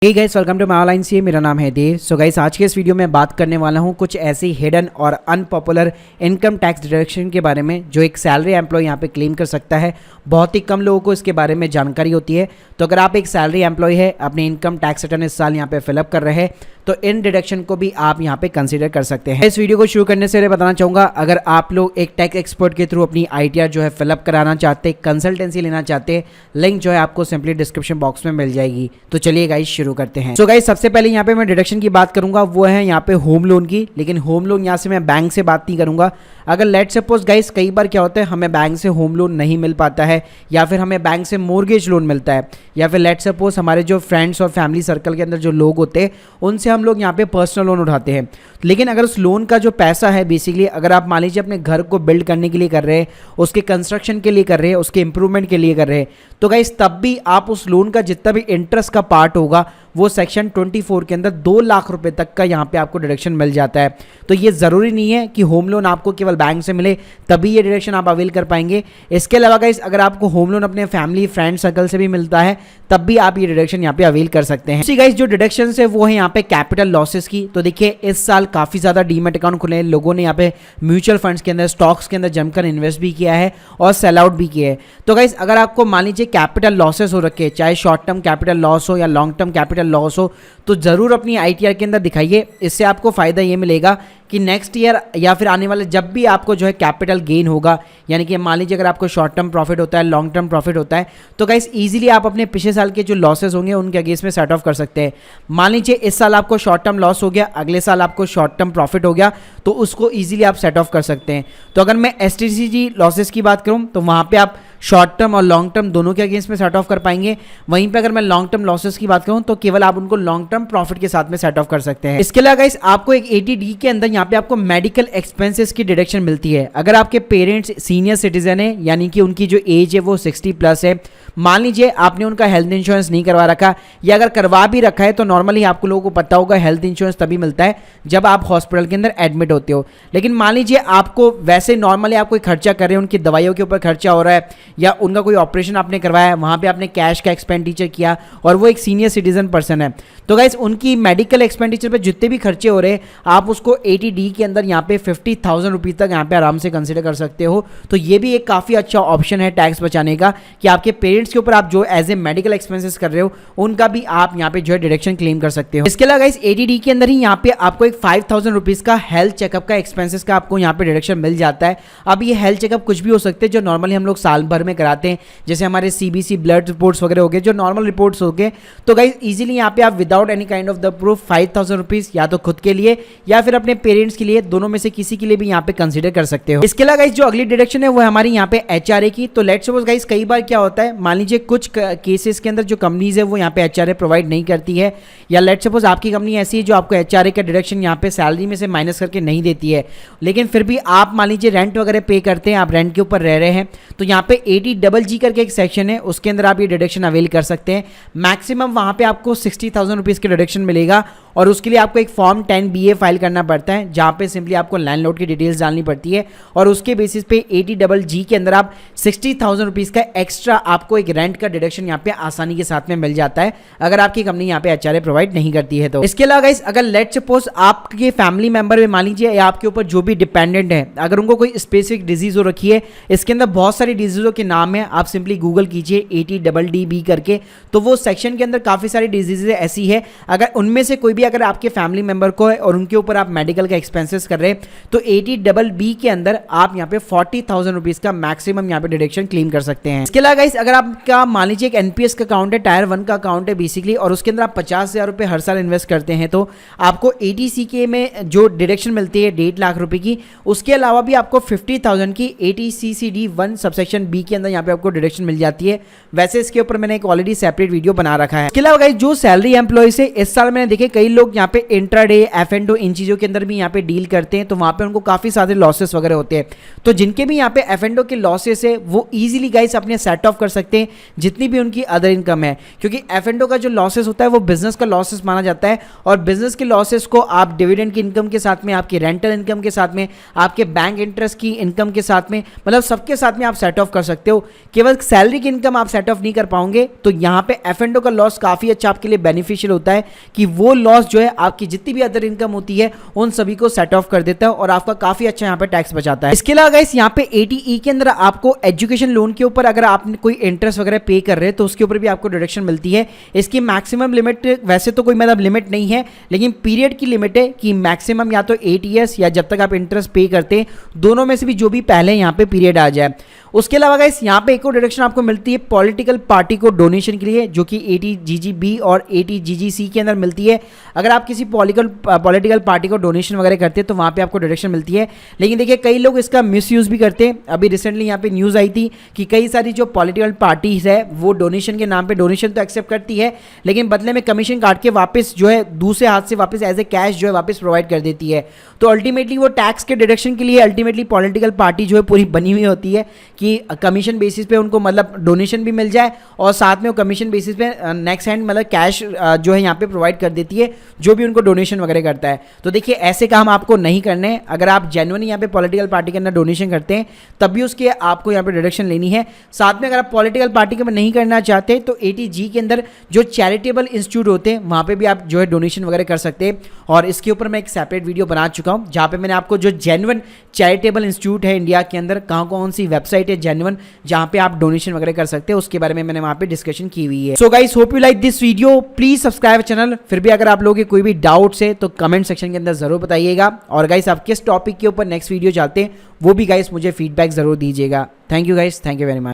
Hey guys, welcome to my online CA. मेरा नाम है देव। सो गाइस, आज के इस वीडियो में बात करने वाला हूं कुछ ऐसी हिडन और अनपॉपुलर इनकम टैक्स डिडक्शन के बारे में जो एक सैलरी एम्प्लॉय यहां पे क्लेम कर सकता है। बहुत ही कम लोगों को इसके बारे में जानकारी होती है। तो अगर आप एक सैलरी एम्प्लॉय है, अपने इनकम टैक्स रिटर्न इस साल यहाँ पे फिलअप कर रहे हैं, तो इन डिडक्शन को भी आप यहाँ पे कंसीडर कर सकते हैं। इस वीडियो को शुरू करने से पहले बताना चाहूँगा, अगर आप लोग एक टैक्स एक्सपर्ट के थ्रू अपनी आईटीआर जो है फिलअप कराना चाहते हैं, कंसल्टेंसी लेना चाहते हैं, लिंक जो है आपको सिंपली डिस्क्रिप्शन बॉक्स में मिल जाएगी। तो चलिए गाइस शुरू करते हैं। सो गाइस, सबसे पहले यहाँ पे मैं डिडक्शन की बात करूंगा, वो है यहाँ पे होम लोन की। लेकिन होम लोन यहाँ से मैं बैंक से बात नहीं करूंगा। अगर लेट सपोज गाइस, कई बार क्या होता है, हमें बैंक से होम लोन नहीं मिल पाता है, या फिर हमें बैंक से मोर्गेज लोन मिलता है, या फिर लेट सपोज हमारे जो फ्रेंड्स और फैमिली सर्कल के अंदर जो लोग होते हैं उनसे हम लोग यहाँ पे पर्सनल लोन उठाते हैं। लेकिन अगर उस लोन का जो पैसा है, बेसिकली अगर आप मान लीजिए अपने घर को बिल्ड करने के लिए कर रहे हैं, उसके कंस्ट्रक्शन के लिए कर रहे हैं, उसके इंप्रूवमेंट के लिए कर रहे हैं, तो गाइस तब भी आप उस लोन का जितना भी इंटरेस्ट का पार्ट होगा वो सेक्शन 24 के अंदर 2 लाख रुपए तक का यहाँ पे आपको डिडक्शन मिल जाता है। तो ये ज़रूरी नहीं है कि होम लोन आपको केवल बैंक से मिले तभी ये डिडक्शन आप अवेल कर पाएंगे। इसके अलावा गाइस, अगर आपको होम लोन अपने फैमिली फ्रेंड सर्कल से भी मिलता है तब भी आप ये डिडक्शन यहाँ पे अवेल कर सकते हैं। गाइस, जो डिडक्शन है वो है यहाँ पे कैपिटल लॉसेस की। तो देखिए, इस साल काफ़ी ज़्यादा डीमेट अकाउंट खुले हैं, लोगों ने यहाँ पे म्यूचुअल फंड्स के अंदर, स्टॉक्स के अंदर जमकर इन्वेस्ट भी किया है और सेल आउट भी किया है। तो गाइस, अगर आपको मान लीजिए कैपिटल लॉसेस हो रखे, चाहे शॉर्ट टर्म कैपिटल लॉस हो या लॉन्ग टर्म कैपिटल लॉस हो, तो ज़रूर अपनी आईटीआर के अंदर दिखाइए। इससे आपको फ़ायदा ये मिलेगा कि नेक्स्ट ईयर या फिर आने वाले जब भी आपको जो है कैपिटल गेन होगा, यानी कि मान लीजिए अगर आपको शॉर्ट टर्म प्रॉफिट होता है, लॉन्ग टर्म प्रॉफिट होता है, तो गाइस इजीली आप अपने पिछले साल के जो लॉसेस होंगे उनके अगेंस्ट में सेट ऑफ कर सकते हैं। मान लीजिए इस साल आपको शॉर्ट टर्म लॉस हो गया, अगले साल आपको शॉर्ट टर्म प्रॉफिट हो गया, तो उसको ईजिली आप सेट ऑफ कर सकते हैं। तो अगर मैं एसटीसीजी लॉसेस की बात करूँ तो वहाँ पर आप शॉर्ट टर्म और लॉन्ग टर्म दोनों के अगेंस्ट में सेट ऑफ कर पाएंगे। वहीं पे अगर मैं लॉन्ग टर्म लॉसेस की बात करूं तो केवल आप उनको लॉन्ग टर्म प्रॉफिट के साथ में सेट ऑफ कर सकते हैं। इसके अलावा गाइस, आपको एक 80D के अंदर यहाँ पे आपको मेडिकल एक्सपेंसेस की डिडक्शन मिलती है। अगर आपके पेरेंट्स सीनियर सिटीजन है, यानी कि उनकी जो एज है वो 60+ है, मान लीजिए आपने उनका हेल्थ इंश्योरेंस नहीं करवा रखा, या अगर करवा भी रखा है तो नॉर्मली आपको लोगों को पता होगा हेल्थ इंश्योरेंस तभी मिलता है जब आप हॉस्पिटल के अंदर एडमिट होते हो। लेकिन मान लीजिए आपको वैसे नॉर्मली आप कोई खर्चा कर रहे हैं, उनकी दवाइयों के ऊपर खर्चा हो रहा है, या उनका कोई ऑपरेशन आपने करवाया, वहां पे आपने कैश का एक्सपेंडिचर किया और वो एक सीनियर सिटीजन पर्सन है, तो गाइस उनकी मेडिकल एक्सपेंडिचर पे जितने भी खर्चे हो रहे हैं आप उसको 80D के अंदर यहाँ पे 50,000 रुपीज तक यहाँ पे आराम से कंसिडर कर सकते हो। तो ये भी एक काफ़ी अच्छा ऑप्शन है टैक्स बचाने का, कि आपके पेरेंट्स के ऊपर आप जो एज ए मेडिकल एक्सपेंसेस कर रहे हो उनका भी आप यहाँ पे जो है डिडक्शन क्लेम कर सकते हो। इसके अलावा गाइस 80D के अंदर ही यहाँ पे आपको एक 5,000 रुपीज का हेल्थ चेकअप का एक्सपेंसेस का आपको यहाँ पे डिडक्शन मिल जाता है। अब ये हेल्थ चेकअप कुछ भी हो सकते हैं जो नॉर्मली हम लोग साल भर में कराते हैं, जैसे हमारे CBC ब्लड रिपोर्ट्स वगैरह हो गए, जो नॉर्मल रिपोर्ट्स हो गए। तो गाइस इजीली यहाँ पे आप without any kind of the proof 5,000 rupees या तो खुद के लिए या फिर अपने पेरेंट्स के लिए, दोनों में से किसी के लिए भी यहाँ पे कंसीडर कर सकते हो। इसके अलावा गाइस जो अगली डिडक्शन है वो है हमारी यहाँ पे HRA की। तो लेट्स सपोज गाइस, कई बार क्या होता है, मान लीजिए कुछ केसेस के अंदर जो कंपनीज है वो यहाँ पे HRA प्रोवाइड नहीं करती है, या लेट्स सपोज आपकी कंपनी ऐसी है जो आपको HRA का डिडक्शन यहाँ पे सैलरी में से माइनस करके नहीं देती है, लेकिन फिर भी आप मान लीजिए रेंट वगैरह पे करते हैं, आप रेंट के ऊपर रह रहे हैं, तो यहाँ पे 80GG करके एक सेक्शन है, उसके अंदर आप ये डिडक्शन अवेल कर सकते हैं। मैक्सिमम वहाँ पे आपको 60,000 रुपीज़ के डिडक्शन मिलेगा, और उसके लिए आपको एक फॉर्म 10BA फाइल करना पड़ता है, जहाँ पे सिंपली आपको लैंडलॉर्ड की डिटेल्स डालनी पड़ती है, और उसके बेसिस पे 80GG के अंदर आप 60,000 रुपीज़ का एक्स्ट्रा आपको एक रेंट का डिडक्शन यहाँ पे आसानी के साथ में मिल जाता है, अगर आपकी कंपनी यहाँ पे HRA प्रोवाइड नहीं करती है तो। इसके अलावा गाइस, अगर लेट सपोज आपके फैमिली मेंबर में मान लीजिए या आपके ऊपर जो भी डिपेंडेंट है, अगर उनको कोई स्पेसिफिक डिजीज हो रखी है, इसके अंदर बहुत सारी डिजीजों के नाम है, आप सिंपली गूगल कीजिए 80DDB करके, तो वो सेक्शन के अंदर काफ़ी सारी डिजीजेज ऐसी है, अगर उनमें से कोई भी अगर आपके फैमिली मेंबर को है और उनके ऊपर आप मेडिकल का एक्सपेंसेस कर रहे हैं, तो 80BB के अंदर आप यहाँ पे 40,000 रुपीज़ का मैक्सिमम यहाँ पे डिडक्शन क्लेम कर सकते हैं। इसके अलावा गाइस, अगर आपका मान लीजिए एक NPS का अकाउंट है, टायर 1 का अकाउंट है बेसिकली, और उसके अंदर आप 50,000 रुपये हर साल इन्वेस्ट करते हैं, तो आपको 80CK में जो डिडक्शन मिलती है 1.5 लाख रुपये की, उसके अलावा भी आपको 50,000 की 80CCD1 सबसेक्शन B के अंदर यहाँ पे आपको डिडक्शन मिल जाती है। वैसे इसके ऊपर मैंने एक ऑलरेडी सेपरेट वीडियो बना रखा है। इसके अलावा गाइस, जो सैलरी एम्प्लॉय से इस साल मैंने देखे कई लोग यहाँ पे इंट्राडे, F&O इन चीज़ों के अंदर भी यहाँ पे डील करते हैं, तो वहाँ पे उनको काफ़ी सारे लॉसेस वगैरह होते हैं, तो जिनके भी यहाँ पे F&O के लॉसेस है वो इजीली गाइस अपने सेट ऑफ कर सकते हैं जितनी भी उनकी अदर इनकम है, क्योंकि F&O का जो लॉसेस होता है वो बिजनेस का लॉसेस माना जाता है, और बिजनेस के लॉसेस को आप डिविडेंड की इनकम के साथ में, आपकी रेंटल इनकम के साथ में, आपके बैंक इंटरेस्ट की इनकम के साथ में, मतलब सबके साथ में आप सेट ऑफ कर सकते सकते हो। केवल सैलरी की इनकम आप सेट ऑफ नहीं कर पाओगे, तो यहाँ पे F&O का लॉस काफ़ी अच्छा आपके लिए बेनिफिशियल होता है कि वो लॉस जो है आपकी जितनी भी अदर इनकम होती है उन सभी को सेट ऑफ कर देता है और आपका काफ़ी अच्छा यहाँ पे टैक्स बचाता है। इसके अलावा गाइस यहाँ पे ATE के अंदर आपको एजुकेशन लोन के ऊपर अगर आपने कोई इंटरेस्ट वगैरह पे कर रहे हैं तो उसके ऊपर भी आपको डिडक्शन मिलती है। इसकी मैक्सिमम लिमिट वैसे तो कोई मतलब लिमिट नहीं है, लेकिन पीरियड की लिमिट है कि मैक्सिमम या तो 8 ईयर्स या जब तक आप इंटरेस्ट पे करते हैं, दोनों में से भी जो भी पहले यहाँ पे पीरियड आ जाए। उसके अलावा गाइस यहाँ पे एक और डिडक्शन आपको मिलती है पॉलिटिकल पार्टी को डोनेशन के लिए, जो कि ATGGB और ATGGC के अंदर मिलती है। अगर आप किसी पॉलिटिकल पार्टी को डोनेशन वगैरह करते हैं तो वहाँ पे आपको डिडक्शन मिलती है। लेकिन देखिए कई लोग इसका मिसयूज़ भी करते हैं। अभी रिसेंटली यहाँ पे न्यूज़ आई थी कि कई सारी जो पॉलिटिकल पार्टीज है वो डोनेशन के नाम पे डोनेशन तो एक्सेप्ट करती है, लेकिन बदले में कमीशन काट के वापस जो है दूसरे हाथ से वापस एज ए कैश जो है वापस प्रोवाइड कर देती है। तो अल्टीमेटली वो टैक्स के डिडक्शन के लिए अल्टीमेटली पॉलिटिकल पार्टी जो है पूरी बनी हुई होती है कि कमीशन बेसिस पे उनको मतलब डोनेशन भी मिल जाए और साथ में वो कमीशन बेसिस पे नेक्स्ट हैंड मतलब कैश जो है यहाँ पे प्रोवाइड कर देती है जो भी उनको डोनेशन वगैरह करता है। तो देखिए ऐसे काम आपको नहीं करने। अगर आप जेन्युइनली यहाँ पे पॉलिटिकल पार्टी के अंदर डोनेशन करते हैं तब भी उसके आपको यहाँ पे डिडक्शन लेनी है। साथ में अगर आप पॉलिटिकल पार्टी के अंदर नहीं करना चाहते तो ATG के अंदर जो चैरिटेबल इंस्टीट्यूट होते हैं वहाँ पे भी आप जो है डोनेशन वगैरह कर सकते हैं। और इसके ऊपर मैं एक सेपरेट वीडियो बना चुका हूँ जहाँ पे मैंने आपको जो जेन्युइन चैरिटेबल इंस्टीट्यूट है इंडिया के अंदर, कौन सी वेबसाइट है जेन्युइन जहाँ पे आप डोनेशन वगैरह कर सकते हैं, उसके बारे में मैंने वहाँ पे डिस्कशन की हुई है। So guys hope you like this video, please subscribe channel. फिर भी अगर आप लोगों के कोई भी डाउट्स है तो कमेंट सेक्शन के अंदर जरूर बताइएगा। और गाइस आप किस टॉपिक के ऊपर नेक्स्ट वीडियो चाहते हैं वो भी गाइस मुझे फीडबैक जरूर दीजिएगा। Thank you guys, thank you very much.